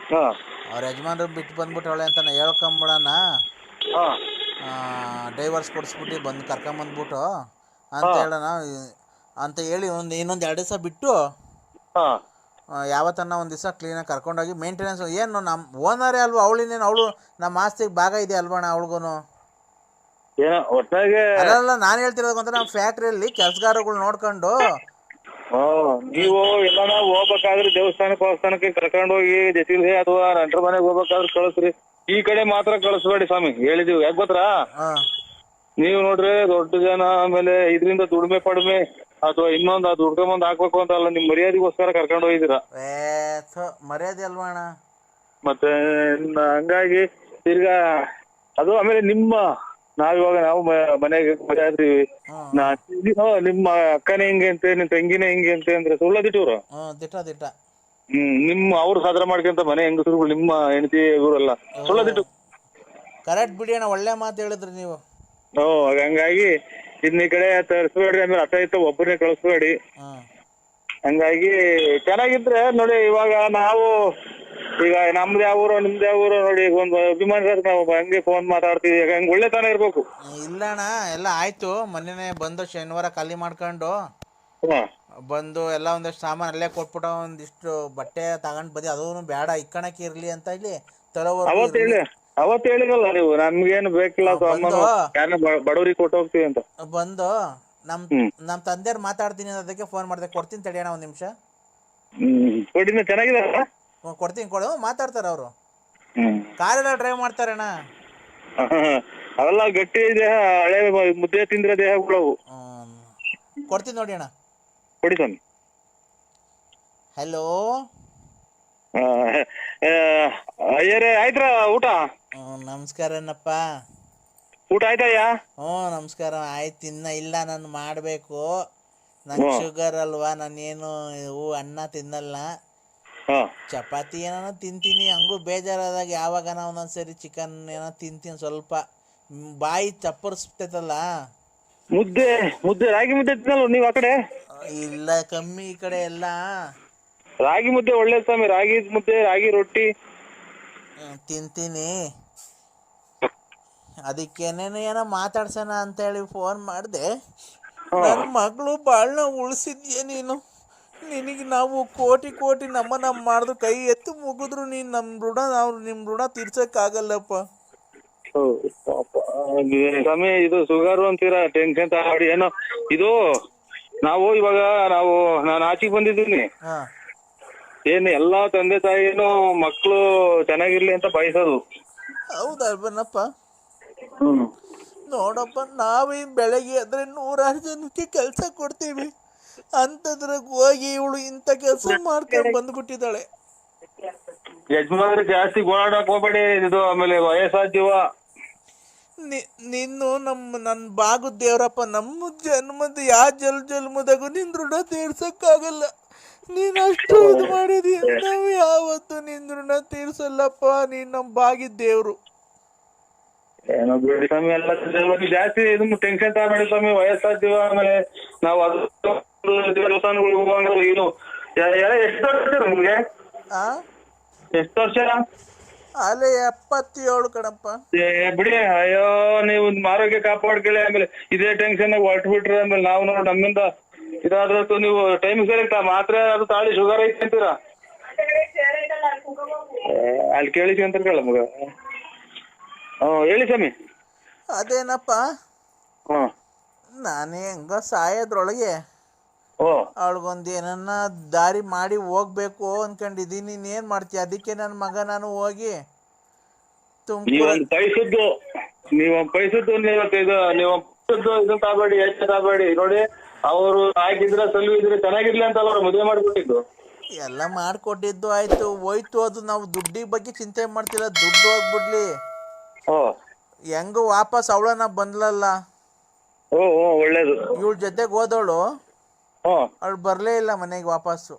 ಅವ್ರ ಯಜಮಾನ್ರು ಬಿಟ್ಟು ಬಂದ್ಬಿಟ್ಟವಳೆ ಅಂತ ಹೇಳ್ಕೊಂಬಿಡೋಣ. ಡೈವರ್ಸ್ ಕೊಡಿಸ್ಬಿಟ್ಟು ಬಂದು ಕರ್ಕೊಂಬಂದ್ಬಿಟ್ಟು ಅಂತ ಹೇಳೋಣ ಅಂತ ಹೇಳಿ ಇನ್ನೊಂದು 2 ದಿವಸ ಬಿಟ್ಟು ಯಾವತ್ತನ್ನ ಒಂದು ದಿವಸ ಕ್ಲೀನಾಗಿ ಕರ್ಕೊಂಡೋಗಿ ಮೇಂಟೆನೆನ್ಸ್. ಏನು ನಮ್ಮ ಓನರೇ ಅಲ್ವಾ ಅವಳಿನೇನು, ಅವಳು ನಮ್ಮ ಆಸ್ತಿಗೆ ಭಾಗ ಇದೆ ಅಲ್ವಣ್ಣ ಅವಳಿಗೂ. ಅಲ್ಲ ನಾನು ಹೇಳ್ತಿರೋದು ಅಂತ, ನಮ್ಮ ಫ್ಯಾಕ್ಟ್ರಿಯಲ್ಲಿ ಕೆಲಸಗಾರಗಳು ನೋಡ್ಕೊಂಡು ನೀವು ಎಲ್ಲ ಹೋಗ್ಬೇಕಾದ್ರೆ ದೇವಸ್ಥಾನಕ್ಕೆ ಕರ್ಕೊಂಡು ಹೋಗಿ ಜೊತೆಲಿ ಅಥವಾ ನೆಂಟ್ರ ಮನೆಗೆ ಹೋಗ್ಬೇಕಾದ್ರೆ ಕಳಿಸ್ರಿ. ಈ ಕಡೆ ಮಾತ್ರ ಕಳಿಸ್ಬೇಡಿ ಸ್ವಾಮಿ, ಹೇಳಿದೀವಿ. ಯಾಕೆ ಗೊತ್ತಾ, ನೀವು ನೋಡ್ರಿ ದೊಡ್ಡ ಜನ ಆಮೇಲೆ ಇದರಿಂದ ದುಡಿಮೆ ಪಡಿಮೆ ಅಥವಾ ಇನ್ನೊಂದು ಅದು ದುಡ್ಕೊಂಬಂದ್ ಹಾಕ್ಬೇಕು ಅಂತ ಅಲ್ಲ, ನಿಮ್ ಮರ್ಯಾದೆಗೋಸ್ಕರ ಕರ್ಕೊಂಡು ಹೋಗಿದ್ದೀರಾ. ಮರ್ಯಾದೆ ಅಲ್ವಾ ಅಣ್ಣ? ಮತ್ತೆ ಹಂಗಾಗಿ ತಿರ್ಗಾ ಅದು ಆಮೇಲೆ ನಾವಿವಾಗ ನಾವು ಮನೆಗೆ ಇರ್ತೀವಿ, ನಿಮ್ಮ ಅಕ್ಕನೇ ಹಿಂಗೆ ಅಂತೆ, ನಿಮ್ ತಂಗಿನೇ ಹಿಂಗೆ ಅಂತೆ ಅಂದ್ರೆ ಸುಳ್ಳದಿಟ್ಟವ್ರು. ನಿಮ್ಮ ಅವ್ರು ಸಾಧನೆ ಮಾಡ್ಕೊಂತ ಮನೆ ಹೆಂಗಸರುಗಳು ನಿಮ್ಮ ಹೆಂಡತಿ ಇವರೆಲ್ಲ ಸುಳ್ಳದಿಟ್ಟು. ಕರೆಕ್ಟ್ ಬಿಡಿ ಅಣ್ಣ, ಒಳ್ಳೆ ಮಾತು ಹೇಳಿದ್ರಿ ನೀವು. ಹಂಗಾಗಿ ಇನ್ನು ಈ ಕಡೆ ತರಿಸ್ಬೇಡ್ರಿ, ಆಮೇಲೆ ಅತ್ತ ಒಬ್ಬರನ್ನೇ ಕಳಿಸ್ಬೇಡಿ. ಹಂಗಾಗಿ ಚೆನ್ನಾಗಿದ್ರೆ ನೋಡಿ. ಇವಾಗ ನಾವು ಈಗ ನಮ್ದು ಯಾವ ಊರು ನಿಮ್ದು ಯಾವ ಊರು ನೋಡಿ, ಒಂದು ಅಭಿಮಾನ ನಾವು ಹಂಗೆ ಫೋನ್ ಮಾತಾಡ್ತೀವಿ. ಹಂಗೆ ಒಳ್ಳೆತನ ಇರ್ಬೇಕು. ಇಲ್ಲ ಅಣ್ಣ, ಎಲ್ಲ ಆಯ್ತು. ಮೊನ್ನೆನೆ ಬಂದು ಶನಿವಾರ ಖಾಲಿ ಮಾಡ್ಕೊಂಡು ಬಂದು ಎಲ್ಲ ಒಂದಷ್ಟು ಸಾಮಾನು ಅಲ್ಲೇ ಕೊಟ್ಬಿಟ್ಟು ಒಂದಿಷ್ಟು ಬಟ್ಟೆ ತಗೊಂಡ್ ಬಂದಿ. ಅದೂ ಬೇಡ ಇಕ್ಕಣಕ್ಕೆ ಇರ್ಲಿ ಅಂತ ಇಲ್ಲಿ ಅವತ್ತು ಹೇಳಿರಲ್ಲ ನೀವು, ನಮ್ಗೇನು ಬೇಕಿಲ್ಲ ಬಡವರಿಗೆ ಕೊಟ್ಟು ಹೋಗ್ತೀವಿ ಅಂತ. ಬಂದು ನಮ್ ತಂದೆಯವ್ರು ಮಾತಾಡ್ತೀನಿ ಅದಕ್ಕೆ ಫೋನ್ ಮಾಡಿದೆ. ಕೊಡ್ತೀನಿ ತಡಿ ಅಣ್ಣ, 1 ನಿಮಿಷ. ಚೆನ್ನಾಗಿದೆ, ಕೊಡ್ತೀನಿ ಕೊಡು. ಮಾತಾಡ್ತಾರ ಅವರು, ಕಾರೆಲ್ಲ ಡ್ರೈವ್ ಮಾಡ್ತಾರಣ್ಣ. ಅವೆಲ್ಲ ಗಟ್ಟಿ ದೇಹ, ಹಳೆ ಮುದ್ದೆ ತಿಂದ್ರೆ ದೇಹಗಳು. ಕೊಡ್ತೀನಿ ನೋಡಿ ಅಣ್ಣ. ಕೊಡಿ ಸ್ವಾಮಿ. ಹಲೋ. ಅಯ್ಯರೇ ಆಯ್ತ್ರ ಊಟ? ನಮಸ್ಕಾರನಪ್ಪ. ಊಟ ಆಯ್ತಯ್ಯ? ನಮಸ್ಕಾರ. ಆಯ್ತು, ಇನ್ನ ಇಲ್ಲ, ನಾನು ಮಾಡಬೇಕು. ನಂಗೆ ಶುಗರ್ ಅಲ್ವಾ, ನಾನೇನು ಅನ್ನ ತಿನ್ನಲ್ಲ. ಚಪಾತಿ ಏನೋ ತಿಂತೀನಿ, ಹಂಗೂ ಬೇಜಾರಾದಾಗ ಯಾವಾಗನ ಒಂದೊಂದ್ಸರಿ ಚಿಕನ್ ಏನೋ ತಿಂತೀನಿ. ಸ್ವಲ್ಪ ಬಾಯಿ ಚಪ್ಪರಿಸ್ತೈತಲ್ಲ. ಮುದ್ದೆ ರಾಗಿ ಮುದ್ದೆ ತಿನ್ನಲ್ಲ ನೀವು ಆ ಕಡೆ? ಇಲ್ಲ, ಕಮ್ಮಿ ಈ ಕಡೆ ಎಲ್ಲ. ರಾಗಿ ಮುದ್ದೆ ಒಳ್ಳೇದು ಸ್ವಾಮಿ. ರಾಗಿ ಮುದ್ದೆ, ರಾಗಿ ರೊಟ್ಟಿ ತಿಂತೀನಿ. ಅದಕ್ಕೇನೇನು ಏನೋ ಮಾತಾಡ್ಸೋಣ ಅಂತ ಹೇಳಿ ಫೋನ್ ಮಾಡಿದೆ. ನನ್ನ ಮಗಳು ಬಾಳ್ನ ಉಳಿಸಿದ್ಯೆ ನೀನು. ನಿನಗೆ ನಾವು ಕೋಟಿ ಕೋಟಿ ನಮ್ಮನ್ನ ಮಾಡಿದ್ರು, ಕೈ ಎತ್ತು ಮುಗಿದ್ರು ನೀನು ನಿಮ್ಮ ಋಣ ತೀರ್ಸಕ್ಕಾಗಲ್ಲಪ್ಪ. ಸ್ವಾಮಿ, ಇದು ಶುಗರ್ ಅಂತೀರಾ, ಟೆನ್ಷನ್ ತಗೊಳ್ಳಿ. ಏನೋ ಇದು ನಾನು ಆಚೆಗೆ ಬಂದಿದ್ದೀನಿ. ಏನು ಎಲ್ಲಾ ತಂದೆ ತಾಯಿನು ಮಕ್ಕಳು ಚೆನ್ನಾಗಿರ್ಲಿ ಅಂತ ಬಯಸೋದು. ಹೌದಲ್ವನಪ್ಪ? ನೋಡಪ್ಪ, ನಾವೇ ಬೆಳಗ್ಗೆ ಆದ್ರೆ 100 ಜನಕ್ಕೆ ಕೆಲಸ ಕೊಡ್ತೀವಿ. ಅಂತದ್ರಾಗ ಹೋಗಿ ಇವಳು ಇಂಥ ಕೆಲಸ ಮಾಡ್ಕೊಂಡು ಬಂದ್ಬಿಟ್ಟಿದ್ದಾಳೆ. ಯಜಮಾನ್ರಿ ಜಾಸ್ತಿ ಓಡಾಡಕ್ ಹೋಗ್ಬೇಡಿ. ಇದು ಆಮೇಲೆ ವಯಸ್ಸಾದ ಜೀವ. ನೀನು ನನ್ನ ಬಾಗು ದೇವ್ರಪ್ಪ. ನಮ್ಮ ಜನ್ಮದ ಯಾವ ಜನ್ಮದಾಗೂ ನಿನ್ ಋಣ ತೀರ್ಸಕ್ಕಾಗಲ್ಲ. ನೀನ್ ಅಷ್ಟು ಇದು ಮಾಡಿದೀಯ, ನಾವು ಯಾವತ್ತು ನಿನ್ ಋಣ ತೀರ್ಸಲ್ಲಪ್ಪ. ನೀನ್ ನಮ್ ಬಾಗಿದ ದೇವ್ರು. ಏನೋ ಬಿಡಿ ಸ್ವಾಮಿ, ಎಲ್ಲ ಜಾಸ್ತಿ ಇದು ಟೆನ್ಷನ್ ತಗೊಬೇಡಿ ಸ್ವಾಮಿ. ವಯಸ್ಸಾದ ಜೀವ. ಆಮೇಲೆ ನಾವು ಅದು ದೇವಸ್ಥಾನಗಳಿಗೆ ಹೋಗುವಂಗ ಏನು ಎಷ್ಟು ವರ್ಷ ನಿಮ್ಗೆ? ಎಷ್ಟು ವರ್ಷ? ಅಲ್ಲೇ 77 ಕಣಪ್ಪ. ಬಿಡಿ. ಅಯ್ಯೋ, ನೀವು ಆರೋಗ್ಯ ಕಾಪಾಡ್ಕೊಳ್ಳಿ. ಆಮೇಲೆ ಇದೇ ಟೆನ್ಷನ್ ಹೊರಟು ಬಿಟ್ರೆ ಆಮೇಲೆ ನಾವು ನಮ್ಮಿಂದ ಇದಾದ್ರೂ ನೀವು ಟೈಮ್ ಸರಿತಾ ಮಾತ್ರೆ ಅದು ತಾಳಿ ಶುಗರ್ ಐತೆ ಅಂತೀರಾ? ಅಲ್ಲಿ ಕೇಳಿಸಿ ಅಂತ ಕೇಳ ಮಗ. ಹೇಳಿ ಸ್ವಾಮಿ. ಅದೇನಪ್ಪ, ನಾನೇ ಹೆಂಗ ಸಾಯೋದ್ರೊಳಗೆ ಅವಳಿಗೊಂದು ಏನನ್ನ ದಾರಿ ಮಾಡಿ ಹೋಗ್ಬೇಕು ಅನ್ಕೊಂಡಿದ್ದೀನಿ. ನೀನೇನ್ ಮಾಡ್ತೀಯ? ಅದಕ್ಕೆ ನನ್ನ ಮಗ ನಾನು ಹೋಗಿ ಪೈಸದ್ದು ಇದನ್ನ ತಾಬೇಡಿ, ಹೆಚ್ಚು ತಾಬೇಡಿ. ನೋಡಿ, ಅವರು ಹಾಕಿದ್ರೆ ಸಲ್ವಿದ್ರೆ ಚೆನ್ನಾಗಿರ್ಲಿ ಅಂತ ಅವ್ರು ಮದುವೆ ಮಾಡಿಕೊಟ್ಟಿದ್ದು. ಎಲ್ಲ ಮಾಡ್ಕೊಟ್ಟಿದ್ದು ಆಯ್ತು, ಹೋಯ್ತು. ಅದು ನಾವು ದುಡ್ಡಿಗೆ ಬಗ್ಗೆ ಚಿಂತೆ ಮಾಡ್ತಿಲ್ಲ. ದುಡ್ಡು ಹೋಗ್ಬಿಡ್ಲಿ, ಹೆಂಗು ವಾಪಸ್ ಅವಳನ್ನ ಬಂದ್ಲಲ್ಲ. ಒಳ್ಳೇದು. ಇವಳ ಜೊತೆಗೆ ಹೋದವಳು, ಅವಳು ಬರ್ಲೇ ಇಲ್ಲ ಮನೆಗೆ ವಾಪಸ್ಸು.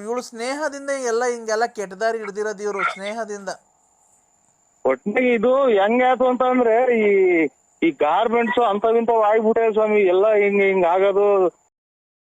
ಇವಳು ಸ್ನೇಹದಿಂದ ಹಿಂಗೆಲ್ಲ ಕೆಟ್ಟದಾರಿ ಹಿಡ್ದಿರೋದು. ಇವ್ರು ಸ್ನೇಹದಿಂದ. ಒಟ್ಟಿಗೆ ಇದು ಹೆಂಗಾಯ್ತು ಅಂತ ಅಂದ್ರೆ ಈ ಗಾರ್ಮೆಂಟ್ಸ್ ಅಂತವಿಂತವ್ ಆಗ್ಬಿಟ್ಟೆ ಸ್ವಾಮಿ. ಎಲ್ಲ ಹಿಂಗ್ ಆಗೋದು.